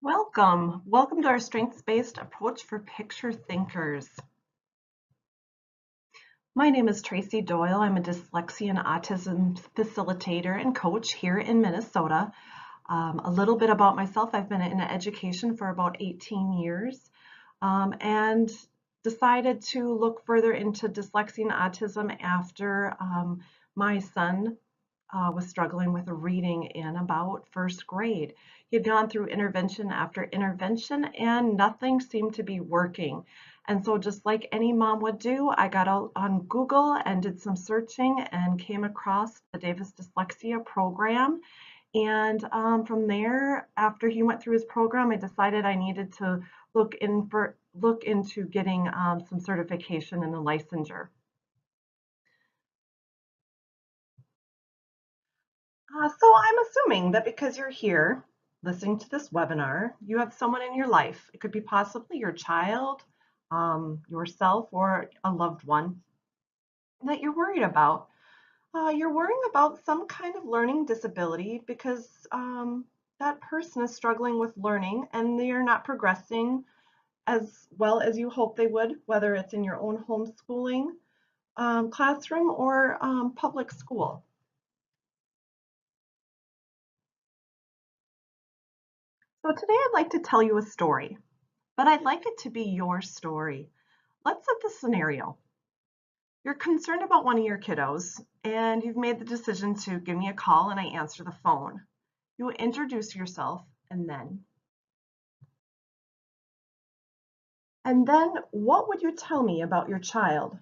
Welcome to our strengths-based approach for picture thinkers. My name is Tracy Doyle. I'm a dyslexia and autism facilitator and coach here in Minnesota. A little bit about myself. I've been in education for about 18 years and decided to look further into dyslexia and autism after my son was struggling with reading in about first grade. He had gone through intervention after intervention and nothing seemed to be working. And so just like any mom would do, I got out on Google and did some searching and came across the Davis Dyslexia program. And from there, after he went through his program, I decided I needed to look into getting some certification and a licensure. So I'm assuming that because you're here listening to this webinar, you have someone in your life. It could be possibly your child, yourself, or a loved one that you're worried about. You're worrying about some kind of learning disability because that person is struggling with learning and they're not progressing as well as you hope they would, whether it's in your own homeschooling classroom or public school. So today I'd like to tell you a story, but I'd like it to be your story. Let's set the scenario. You're concerned about one of your kiddos and you've made the decision to give me a call and I answer the phone. You introduce yourself and then what would you tell me about your child?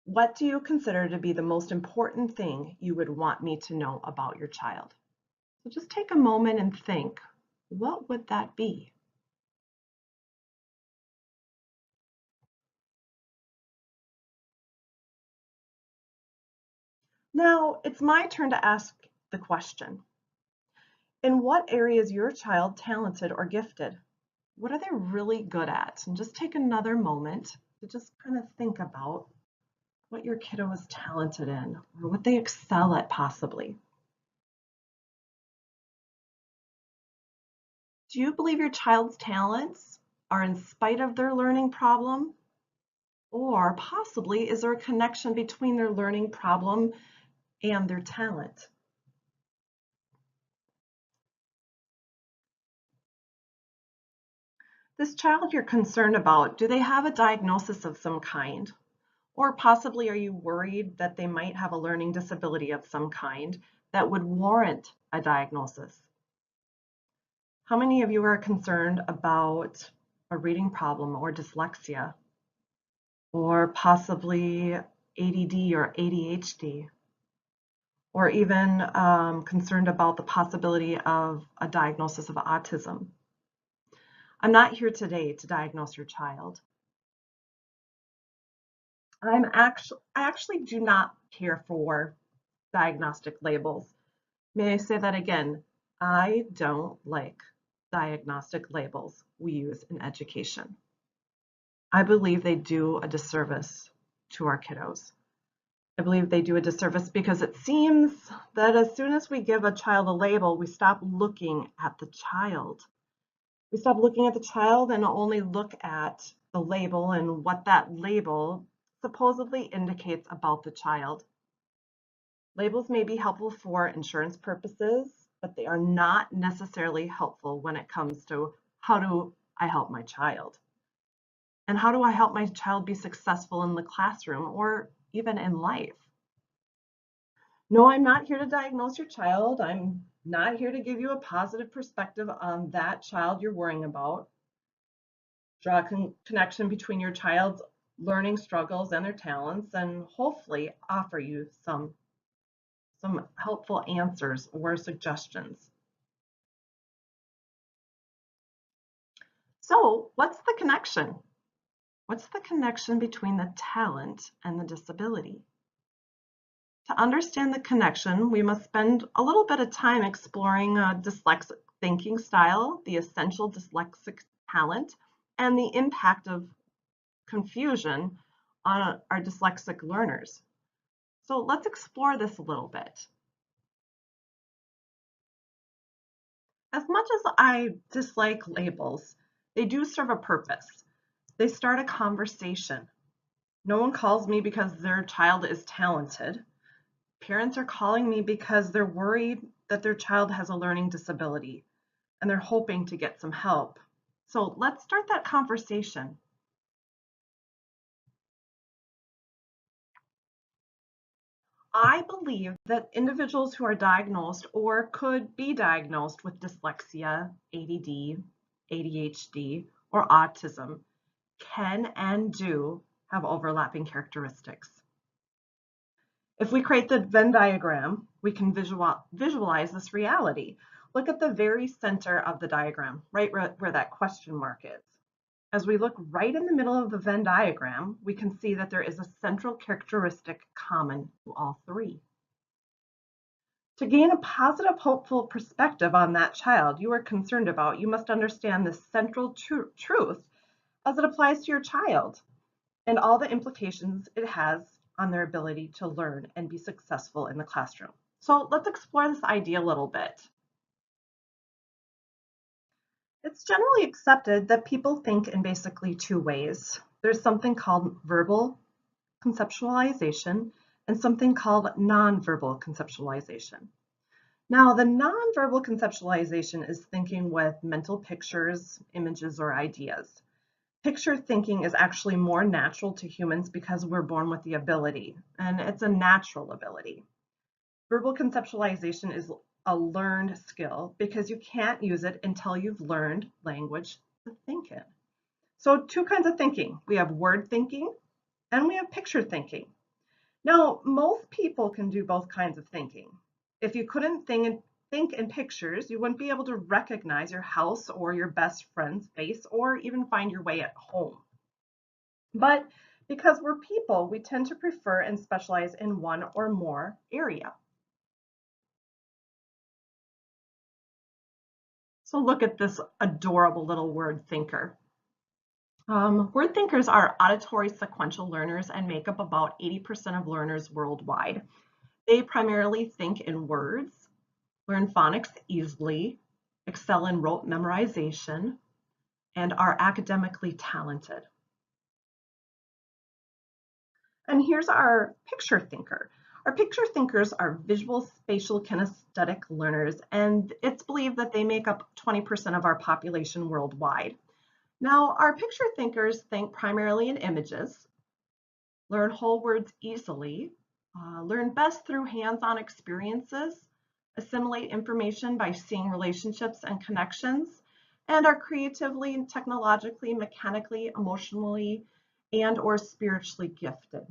What do you consider to be the most important thing you would want me to know about your child? So just take a moment and think, what would that be? Now it's my turn to ask the question. In what area is your child talented or gifted? What are they really good at? And just take another moment to just kind of think about what your kiddo is talented in or what they excel at possibly. Do you believe your child's talents are in spite of their learning problem? Or possibly is there a connection between their learning problem and their talent? This child you're concerned about, do they have a diagnosis of some kind? Or possibly are you worried that they might have a learning disability of some kind that would warrant a diagnosis? How many of you are concerned about a reading problem or dyslexia, or possibly ADD or ADHD, or even concerned about the possibility of a diagnosis of autism? I'm not here today to diagnose your child. I actually do not care for diagnostic labels. May I say that again? I don't like diagnostic labels we use in education. I believe they do a disservice to our kiddos. I believe they do a disservice because it seems that as soon as we give a child a label, we stop looking at the child. We stop looking at the child and only look at the label and what that label supposedly indicates about the child. Labels may be helpful for insurance purposes, but they are not necessarily helpful when it comes to how do I help my child? And how do I help my child be successful in the classroom or even in life? No, I'm not here to diagnose your child. I'm not here to give you a positive perspective on that child you're worrying about. Draw a connection between your child's learning struggles and their talents, and hopefully offer you some helpful answers or suggestions. So what's the connection? What's the connection between the talent and the disability? To understand the connection, we must spend a little bit of time exploring a dyslexic thinking style, the essential dyslexic talent, and the impact of confusion on our dyslexic learners. So let's explore this a little bit. As much as I dislike labels, they do serve a purpose. They start a conversation. No one calls me because their child is talented. Parents are calling me because they're worried that their child has a learning disability and they're hoping to get some help. So let's start that conversation. I believe that individuals who are diagnosed or could be diagnosed with dyslexia, ADD, ADHD, or autism can and do have overlapping characteristics. If we create the Venn diagram, we can visualize this reality. Look at the very center of the diagram, right where that question mark is. As we look right in the middle of the Venn diagram, we can see that there is a central characteristic common to all three. To gain a positive, hopeful perspective on that child you are concerned about, you must understand the central truth as it applies to your child and all the implications it has on their ability to learn and be successful in the classroom. So let's explore this idea a little bit. It's generally accepted that people think in basically two ways. There's something called verbal conceptualization and something called nonverbal conceptualization. Now, the nonverbal conceptualization is thinking with mental pictures, images, or ideas. Picture thinking is actually more natural to humans because we're born with the ability, and it's a natural ability. Verbal conceptualization is a learned skill because you can't use it until you've learned language to think in. So two kinds of thinking. We have word thinking and we have picture thinking. Now, most people can do both kinds of thinking. If you couldn't think in pictures, you wouldn't be able to recognize your house or your best friend's face or even find your way at home. But because we're people, we tend to prefer and specialize in one or more area. So look at this adorable little word thinker. Word thinkers are auditory sequential learners and make up about 80% of learners worldwide. They primarily think in words, learn phonics easily, excel in rote memorization, and are academically talented. And here's our picture thinker. Our picture thinkers are visual spatial kinesthetic learners, and it's believed that they make up 20% of our population worldwide. Now, our picture thinkers think primarily in images, learn whole words easily, learn best through hands-on experiences, assimilate information by seeing relationships and connections, and are creatively and technologically, mechanically, emotionally, and or spiritually gifted.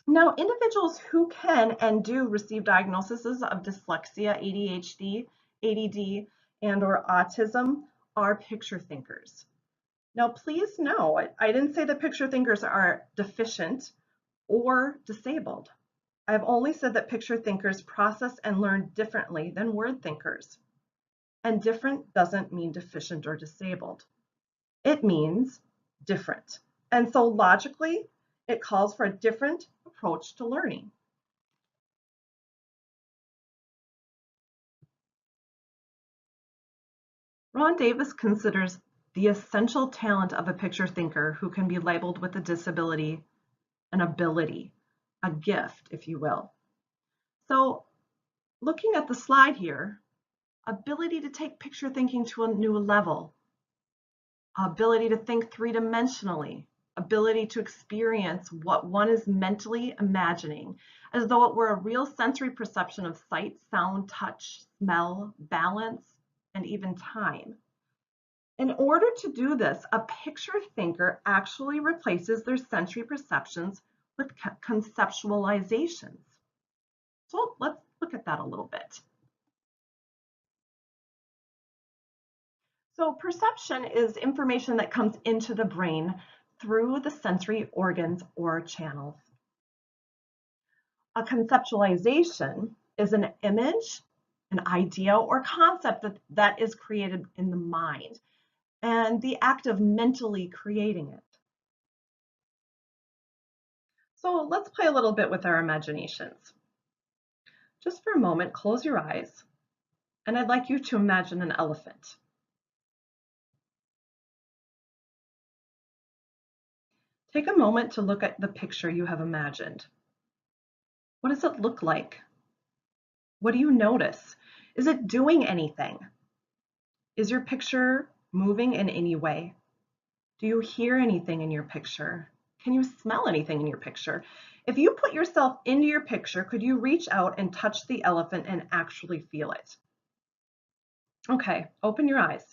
Now, individuals who can and do receive diagnoses of dyslexia, ADHD, ADD, and or autism are picture thinkers. Now, please know, I didn't say that picture thinkers are deficient or disabled. I've only said that picture thinkers process and learn differently than word thinkers. And different doesn't mean deficient or disabled. It means different. And so logically, it calls for a different approach to learning. Ron Davis considers the essential talent of a picture thinker who can be labeled with a disability, an ability, a gift, if you will. So looking at the slide here, ability to take picture thinking to a new level, ability to think three-dimensionally, ability to experience what one is mentally imagining as though it were a real sensory perception of sight, sound, touch, smell, balance, and even time. In order to do this, a picture thinker actually replaces their sensory perceptions with conceptualizations. So let's look at that a little bit. So perception is information that comes into the brain through the sensory organs or channels. A conceptualization is an image, an idea, or concept that is created in the mind, and the act of mentally creating it. So let's play a little bit with our imaginations. Just for a moment, close your eyes And I'd like you to imagine an elephant. Take a moment to look at the picture you have imagined. What does it look like? What do you notice? Is it doing anything? Is your picture moving in any way? Do you hear anything in your picture? Can you smell anything in your picture? If you put yourself into your picture, could you reach out and touch the elephant and actually feel it? Okay, open your eyes.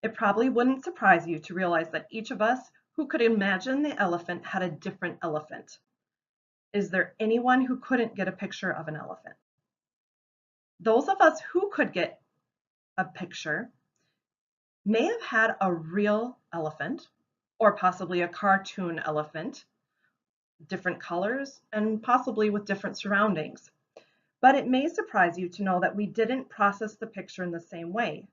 It probably wouldn't surprise you to realize that each of us who could imagine the elephant had a different elephant. Is there anyone who couldn't get a picture of an elephant? Those of us who could get a picture may have had a real elephant or possibly a cartoon elephant, different colors and possibly with different surroundings. But it may surprise you to know that we didn't process the picture in the same way.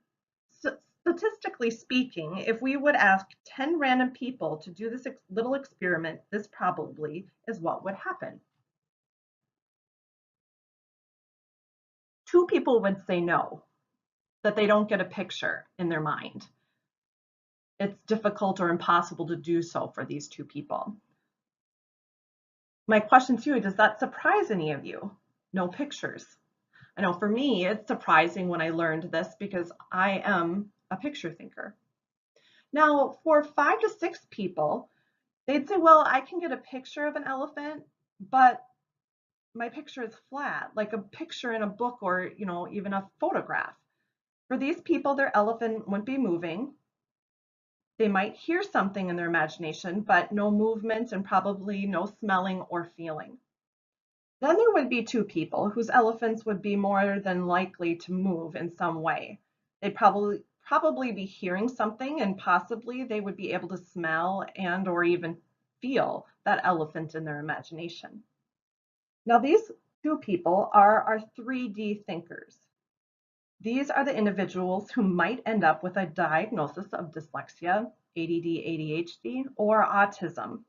So, statistically speaking, if we would ask 10 random people to do this little experiment, this probably is what would happen. 2 people would say no, that they don't get a picture in their mind. It's difficult or impossible to do so for these 2 people. My question to you, does that surprise any of you? No pictures. I know for me, it's surprising when I learned this because I am a picture thinker. Now, for 5 to 6 people, they'd say, well, I can get a picture of an elephant, but my picture is flat, like a picture in a book or, even a photograph. For these people, their elephant wouldn't be moving. They might hear something in their imagination, but no movement and probably no smelling or feeling. Then there would be 2 people whose elephants would be more than likely to move in some way. They'd probably be hearing something, and possibly they would be able to smell and or even feel that elephant in their imagination. Now these 2 people are our 3D thinkers. These are the individuals who might end up with a diagnosis of dyslexia, ADD, ADHD, or autism.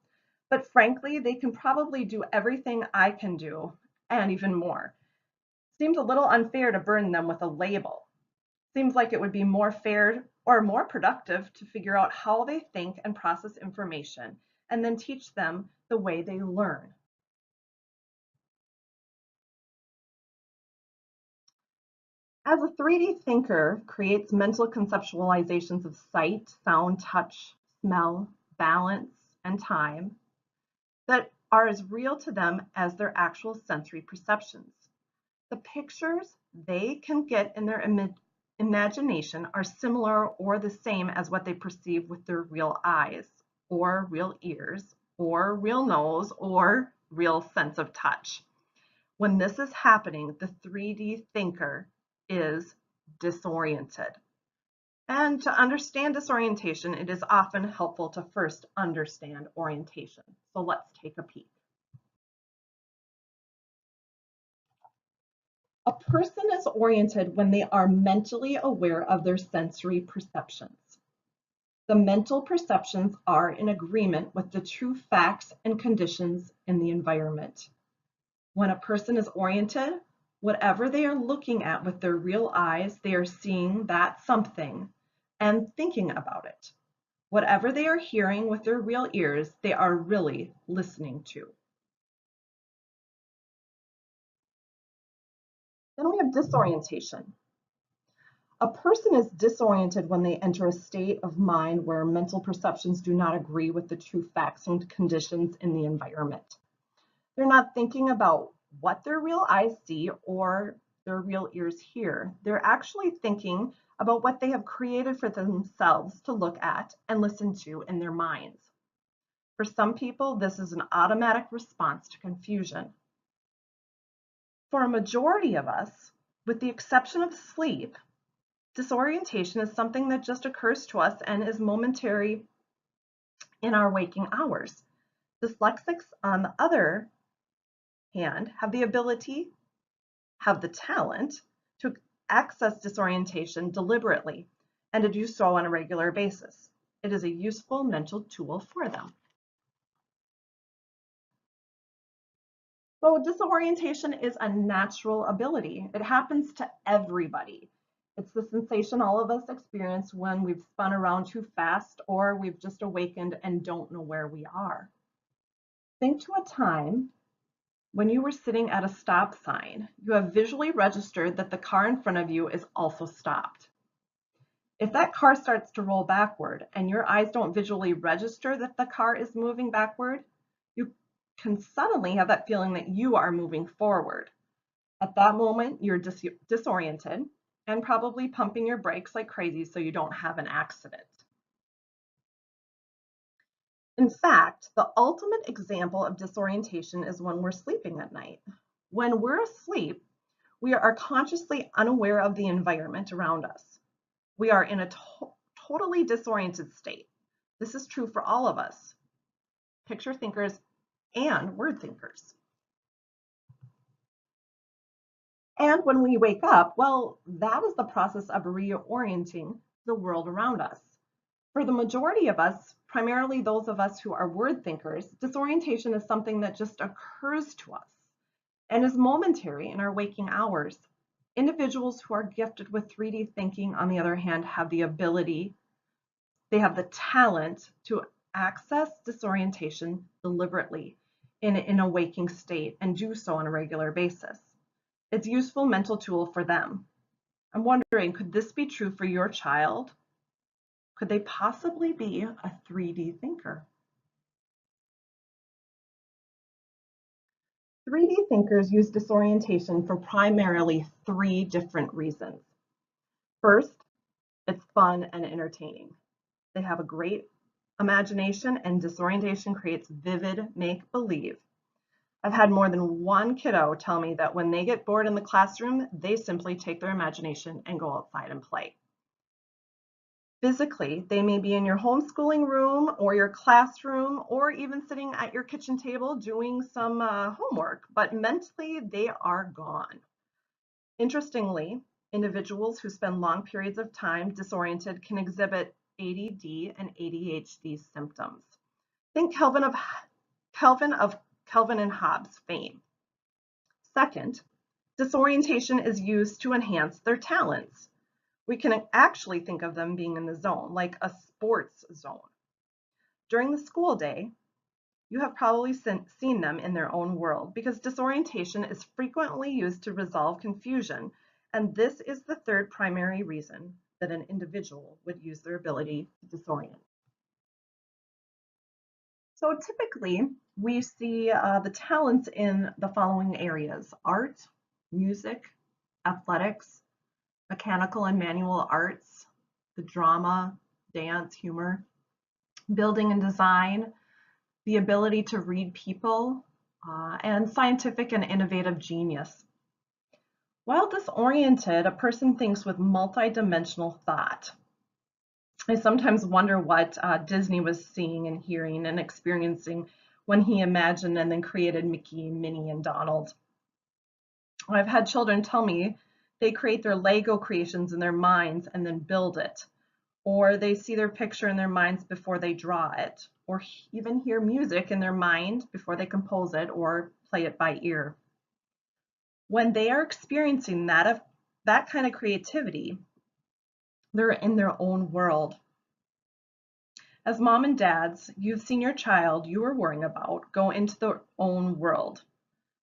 But frankly, they can probably do everything I can do and even more. Seems a little unfair to burden them with a label. Seems like it would be more fair or more productive to figure out how they think and process information and then teach them the way they learn. As a 3D thinker creates mental conceptualizations of sight, sound, touch, smell, balance, and time that are as real to them as their actual sensory perceptions. The pictures they can get in their imagination are similar or the same as what they perceive with their real eyes, or real ears, or real nose, or real sense of touch. When this is happening, the 3D thinker is disoriented. And to understand disorientation, it is often helpful to first understand orientation. So let's take a peek. A person is oriented when they are mentally aware of their sensory perceptions. The mental perceptions are in agreement with the true facts and conditions in the environment. When a person is oriented, whatever they are looking at with their real eyes, they are seeing that something and thinking about it. Whatever they are hearing with their real ears, they are really listening to. Then we have disorientation. A person is disoriented when they enter a state of mind where mental perceptions do not agree with the true facts and conditions in the environment. They're not thinking about what their real eyes see or their real ears hear. They're actually thinking about what they have created for themselves to look at and listen to in their minds. For some people, this is an automatic response to confusion. For a majority of us, with the exception of sleep, disorientation is something that just occurs to us and is momentary in our waking hours. Dyslexics, on the other hand, have the ability, have the talent to access disorientation deliberately and to do so on a regular basis. It is a useful mental tool for them. So disorientation is a natural ability. It happens to everybody. It's the sensation all of us experience when we've spun around too fast or we've just awakened and don't know where we are. Think to a time when you were sitting at a stop sign. You have visually registered that the car in front of you is also stopped. If that car starts to roll backward and your eyes don't visually register that the car is moving backward, you can suddenly have that feeling that you are moving forward. At that moment, you're disoriented and probably pumping your brakes like crazy so you don't have an accident. In fact, the ultimate example of disorientation is when we're sleeping at night. When we're asleep, we are consciously unaware of the environment around us. We are in a totally disoriented state. This is true for all of us, picture thinkers and word thinkers. And when we wake up, well, that is the process of reorienting the world around us. For the majority of us, primarily those of us who are word thinkers, disorientation is something that just occurs to us and is momentary in our waking hours. Individuals who are gifted with 3D thinking, on the other hand, have the ability, they have the talent to access disorientation deliberately in a waking state and do so on a regular basis. It's a useful mental tool for them. I'm wondering, could this be true for your child? Could they possibly be a 3D thinker? 3D thinkers use disorientation for primarily 3 different reasons. First, it's fun and entertaining. They have a great imagination, and disorientation creates vivid make-believe. I've had more than one kiddo tell me that when they get bored in the classroom, they simply take their imagination and go outside and play. Physically, they may be in your homeschooling room or your classroom or even sitting at your kitchen table doing some homework, but mentally they are gone. Interestingly, individuals who spend long periods of time disoriented can exhibit ADD and ADHD symptoms. Think Calvin and Hobbes fame. Second, disorientation is used to enhance their talents. We can actually think of them being in the zone, like a sports zone. During the school day, you have probably seen them in their own world because disorientation is frequently used to resolve confusion, and this is the third primary reason that an individual would use their ability to disorient. So typically, we see the talents in the following areas: art, music, athletics, mechanical and manual arts, the drama, dance, humor, building and design, the ability to read people, and scientific and innovative genius. While disoriented, a person thinks with multidimensional thought. I sometimes wonder what Disney was seeing and hearing and experiencing when he imagined and then created Mickey, Minnie, and Donald. I've had children tell me they create their Lego creations in their minds and then build it, or they see their picture in their minds before they draw it, or even hear music in their mind before they compose it or play it by ear. When they are experiencing that kind of creativity, they're in their own world. As mom and dads, you've seen your child you are worrying about go into their own world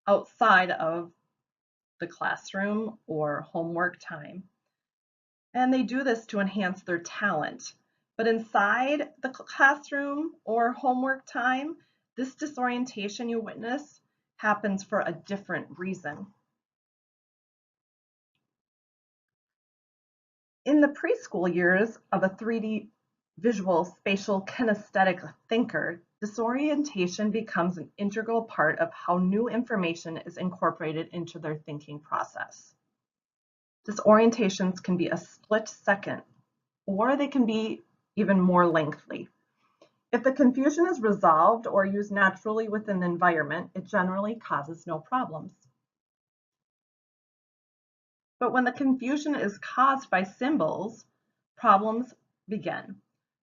outside of the classroom or homework time. And they do this to enhance their talent. But inside the classroom or homework time, this disorientation you witness happens for a different reason. In the preschool years of a 3D visual spatial kinesthetic thinker, disorientation becomes an integral part of how new information is incorporated into their thinking process. Disorientations can be a split second, or they can be even more lengthy. If the confusion is resolved or used naturally within the environment, it generally causes no problems. But when the confusion is caused by symbols, problems begin,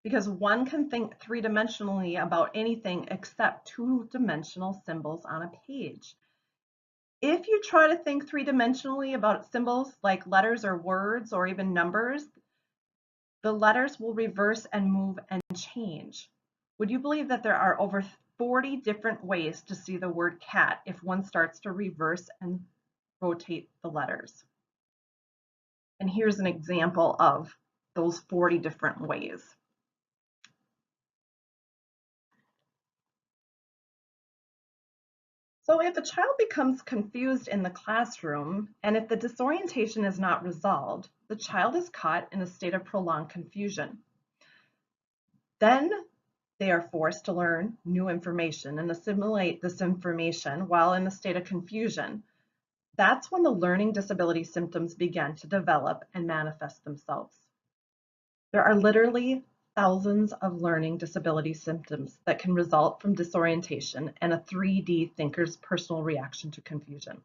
because one can think three-dimensionally about anything except two-dimensional symbols on a page. If you try to think three-dimensionally about symbols like letters or words or even numbers, the letters will reverse and move and change. Would you believe that there are over 40 different ways to see the word cat if one starts to reverse and rotate the letters? And here's an example of those 40 different ways. So if a child becomes confused in the classroom, and if the disorientation is not resolved, the child is caught in a state of prolonged confusion. Then they are forced to learn new information and assimilate this information while in a state of confusion. That's when the learning disability symptoms begin to develop and manifest themselves. There are literally thousands of learning disability symptoms that can result from disorientation and a 3D thinker's personal reaction to confusion.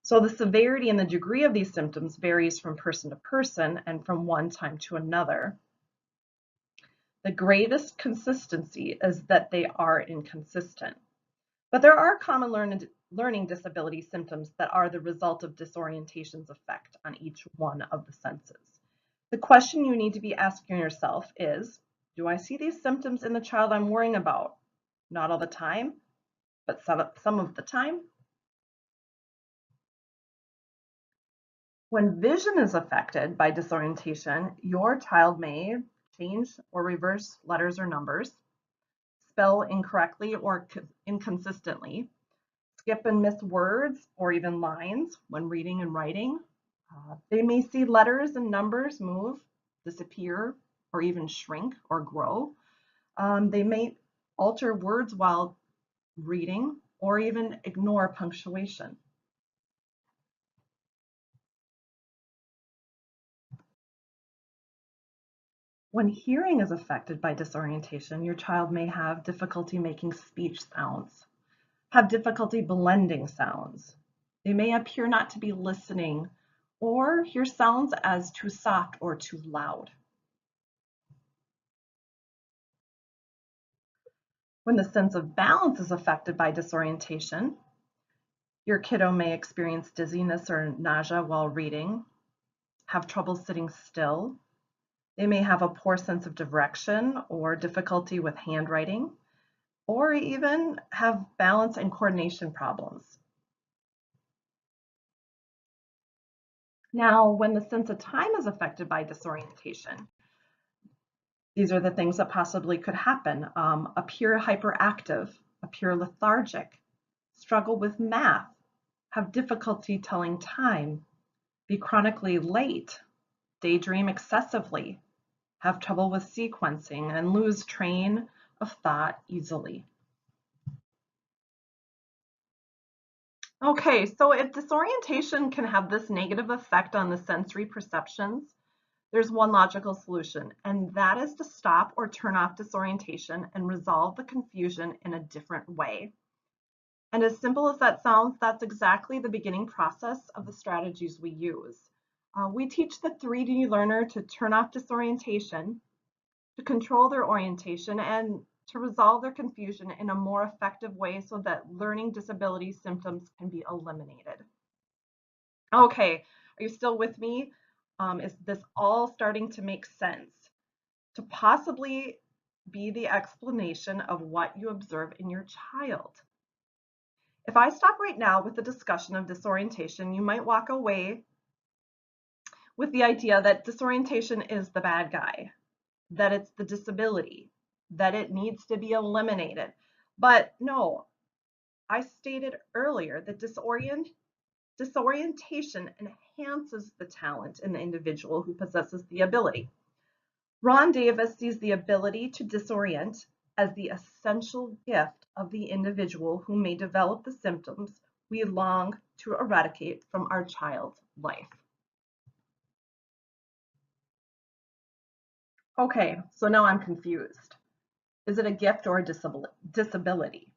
So the severity and the degree of these symptoms varies from person to person and from one time to another. The greatest consistency is that they are inconsistent. But there are common learning disability symptoms that are the result of disorientation's effect on each one of the senses. The question you need to be asking yourself is, do I see these symptoms in the child I'm worrying about? Not all the time, but some of the time. When vision is affected by disorientation, your child may change or reverse letters or numbers, spell incorrectly or inconsistently, skip and miss words or even lines when reading and writing. They may see letters and numbers move, disappear, or even shrink or grow. They may alter words while reading or even ignore punctuation. When hearing is affected by disorientation, your child may have difficulty making speech sounds, have difficulty blending sounds. They may appear not to be listening or hear sounds as too soft or too loud. When the sense of balance is affected by disorientation, your kiddo may experience dizziness or nausea while reading, have trouble sitting still. They may have a poor sense of direction or difficulty with handwriting, or even have balance and coordination problems. Now, when the sense of time is affected by disorientation, these are the things that possibly could happen. Appear hyperactive, appear lethargic, struggle with math, have difficulty telling time, be chronically late, daydream excessively, have trouble with sequencing, and lose train of thought easily. Okay, so if disorientation can have this negative effect on the sensory perceptions, there's one logical solution, and that is to stop or turn off disorientation and resolve the confusion in a different way. And as simple as that sounds, that's exactly the beginning process of the strategies we use. We teach the 3D learner to turn off disorientation, to control their orientation, and to resolve their confusion in a more effective way so that learning disability symptoms can be eliminated. Okay, are you still with me? Is this all starting to make sense? To possibly be the explanation of what you observe in your child. If I stop right now with the discussion of disorientation, you might walk away with the idea that disorientation is the bad guy, that it's the disability, that it needs to be eliminated. But no, I stated earlier that disorientation enhances the talent in the individual who possesses the ability. Ron Davis sees the ability to disorient as the essential gift of the individual who may develop the symptoms we long to eradicate from our child's life. Okay, so now I'm confused. Is it a gift or a disability?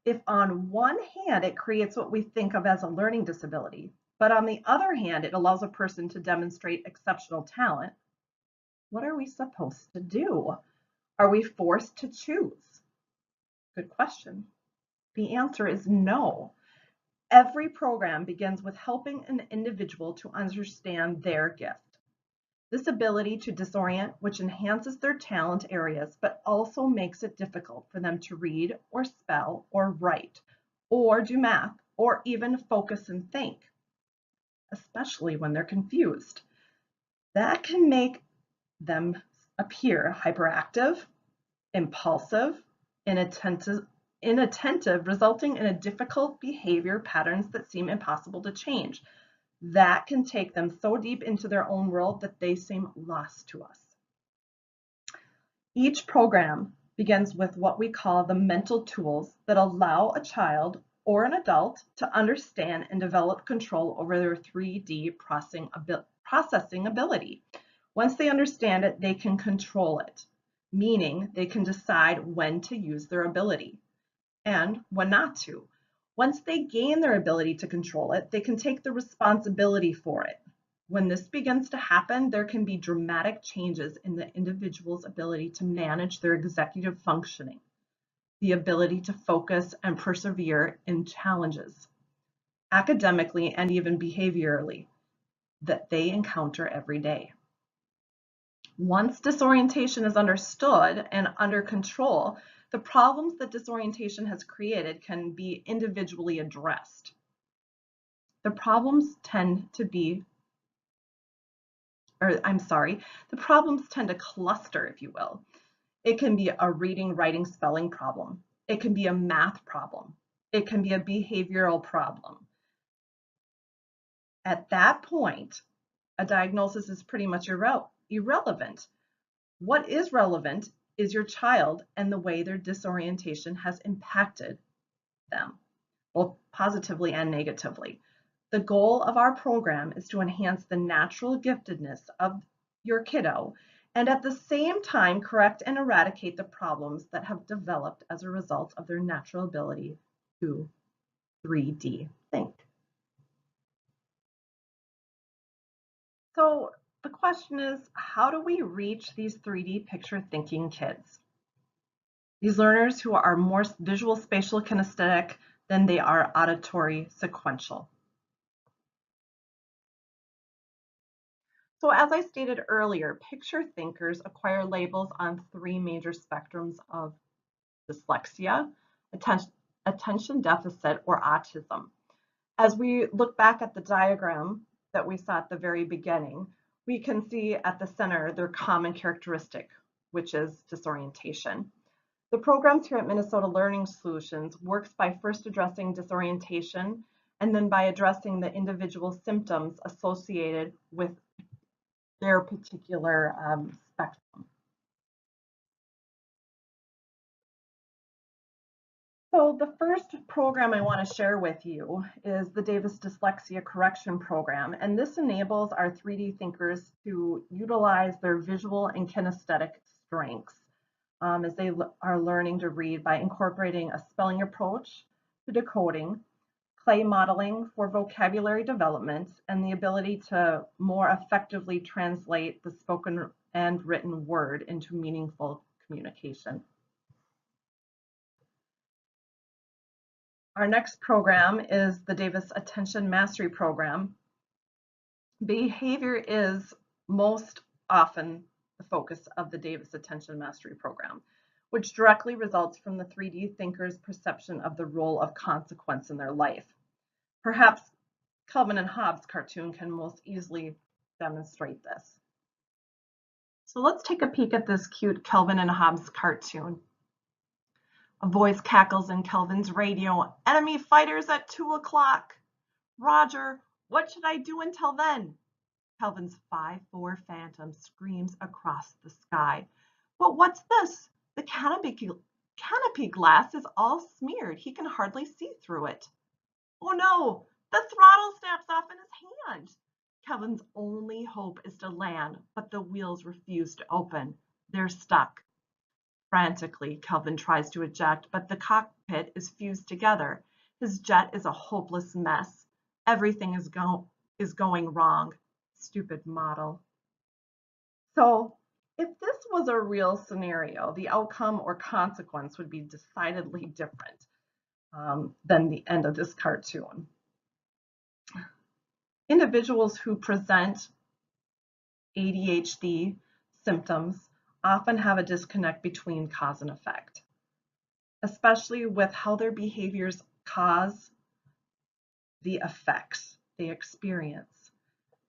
If on one hand it creates what we think of as a learning disability, but on the other hand it allows a person to demonstrate exceptional talent, what are we supposed to do? Are we forced to choose? Good question. The answer is no. Every program begins with helping an individual to understand their gift. This ability to disorient, which enhances their talent areas, but also makes it difficult for them to read or spell or write or do math or even focus and think, especially when they're confused. That can make them appear hyperactive, impulsive, inattentive, resulting in a difficult behavior patterns that seem impossible to change. That can take them so deep into their own world that they seem lost to us. Each program begins with what we call the mental tools that allow a child or an adult to understand and develop control over their 3D processing ability. Once they understand it, they can control it, meaning they can decide when to use their ability and when not to. Once they gain their ability to control it, they can take the responsibility for it. When this begins to happen, there can be dramatic changes in the individual's ability to manage their executive functioning, the ability to focus and persevere in challenges, academically and even behaviorally, that they encounter every day. Once disorientation is understood and under control, the problems that disorientation has created can be individually addressed. The problems tend to cluster, if you will. It can be a reading, writing, spelling problem. It can be a math problem. It can be a behavioral problem. At that point, a diagnosis is pretty much irrelevant. What is relevant is your child and the way their disorientation has impacted them, both positively and negatively. The goal of our program is to enhance the natural giftedness of your kiddo and at the same time correct and eradicate the problems that have developed as a result of their natural ability to 3D think. So the question is, how do we reach these 3D picture thinking kids? These learners who are more visual spatial kinesthetic than they are auditory sequential. So as I stated earlier, picture thinkers acquire labels on 3 major spectrums of dyslexia, attention deficit, or autism. As we look back at the diagram that we saw at the very beginning, we can see at the center their common characteristic, which is disorientation. The programs here at Minnesota Learning Solutions works by first addressing disorientation and then by addressing the individual symptoms associated with their particular spectrum. So the first program I want to share with you is the Davis Dyslexia Correction Program, and this enables our 3D thinkers to utilize their visual and kinesthetic strengths as they are learning to read by incorporating a spelling approach to decoding, clay modeling for vocabulary development, and the ability to more effectively translate the spoken and written word into meaningful communication. Our next program is the Davis Attention Mastery Program. Behavior is most often the focus of the Davis Attention Mastery Program, which directly results from the 3D thinker's perception of the role of consequence in their life. Perhaps Calvin and Hobbes cartoon can most easily demonstrate this. So let's take a peek at this cute Calvin and Hobbes cartoon. A voice cackles in Kelvin's radio. Enemy fighters at 2 o'clock. Roger, what should I do until then? Kelvin's 5'4" phantom screams across the sky. But what's this? The canopy glass is all smeared. He can hardly see through it. Oh no, the throttle snaps off in his hand. Kelvin's only hope is to land, but the wheels refuse to open. They're stuck. Frantically, Kelvin tries to eject, but the cockpit is fused together. His jet is a hopeless mess. Everything is going wrong. Stupid model. So, if this was a real scenario, the outcome or consequence would be decidedly different. than the end of this cartoon. Individuals who present ADHD symptoms often have a disconnect between cause and effect, especially with how their behaviors cause the effects they experience.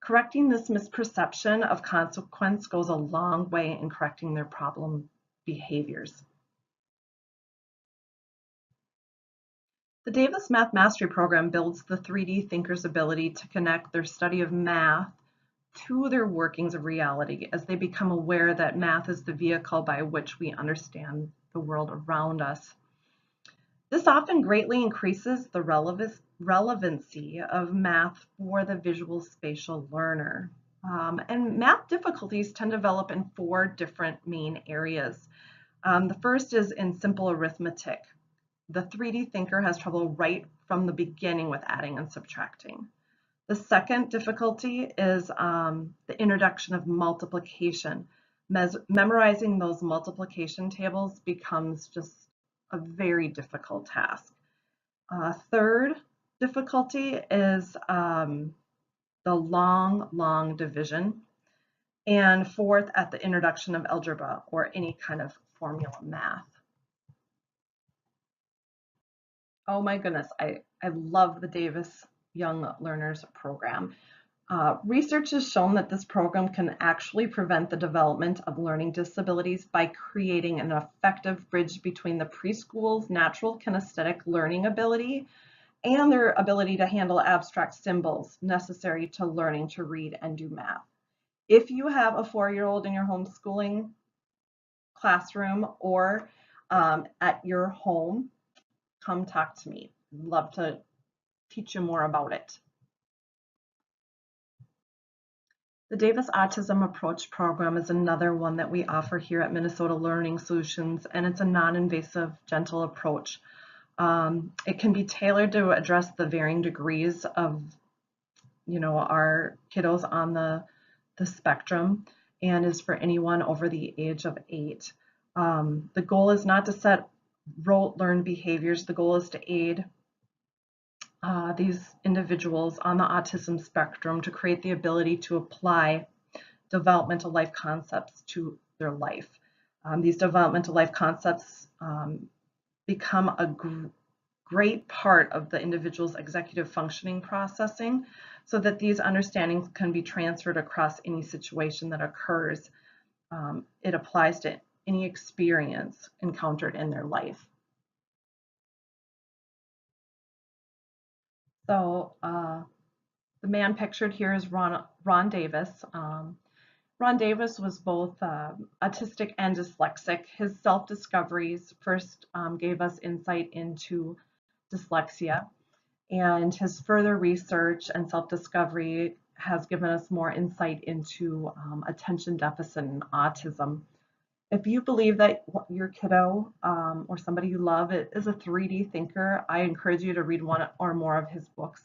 Correcting this misperception of consequence goes a long way in correcting their problem behaviors. The Davis Math Mastery Program builds the 3D thinker's ability to connect their study of math to their workings of reality as they become aware that math is the vehicle by which we understand the world around us. This often greatly increases the relevancy of math for the visual spatial learner. And math difficulties tend to develop in 4 different main areas. The first is in simple arithmetic. The 3D thinker has trouble right from the beginning with adding and subtracting. The second difficulty is the introduction of multiplication. Memorizing those multiplication tables becomes just a very difficult task. Third difficulty is the long division. And fourth, at the introduction of algebra or any kind of formula math. Oh my goodness, I love the Davis Young Learners Program. Research has shown that this program can actually prevent the development of learning disabilities by creating an effective bridge between the preschool's natural kinesthetic learning ability and their ability to handle abstract symbols necessary to learning to read and do math. If you have a 4-year-old in your homeschooling classroom or at your home, come talk to me. I'd love to teach you more about it. The Davis Autism Approach Program is another one that we offer here at Minnesota Learning Solutions, and it's a non-invasive, gentle approach. It can be tailored to address the varying degrees of, our kiddos on the spectrum, and is for anyone over the age of 8. The goal is not to set rote learned behaviors. The goal is to aid these individuals on the autism spectrum to create the ability to apply developmental life concepts to their life. These developmental life concepts become a great part of the individual's executive functioning processing so that these understandings can be transferred across any situation that occurs. It applies to any experience encountered in their life. So the man pictured here is Ron Davis. Ron Davis was both autistic and dyslexic. His self-discoveries first gave us insight into dyslexia, and his further research and self-discovery has given us more insight into attention deficit and autism. If you believe that your kiddo or somebody you love is a 3D thinker, I encourage you to read one or more of his books.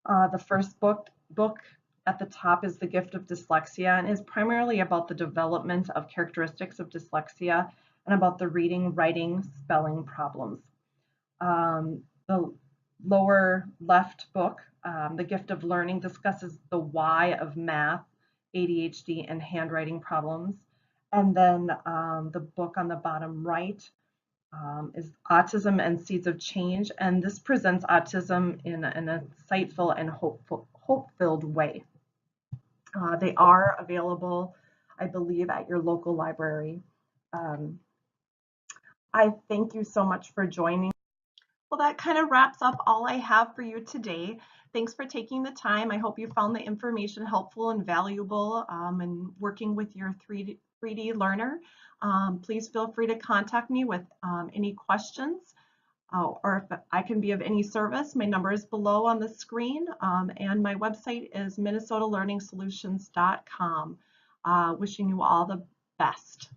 The first book at the top is The Gift of Dyslexia, and is primarily about the development of characteristics of dyslexia and about the reading, writing, spelling problems. The lower left book, The Gift of Learning, discusses the why of math, ADHD, and handwriting problems. And then the book on the bottom right is Autism and Seeds of Change, and this presents autism in an insightful and hope-filled way. They are available, I believe, at your local library. I thank you so much for joining. Well, that kind of wraps up all I have for you today. Thanks for taking the time. I hope you found the information helpful and valuable in working with your 3D learner. Please feel free to contact me with any questions or if I can be of any service. My number is below on the screen, and my website is minnesotalearningsolutions.com. Wishing you all the best.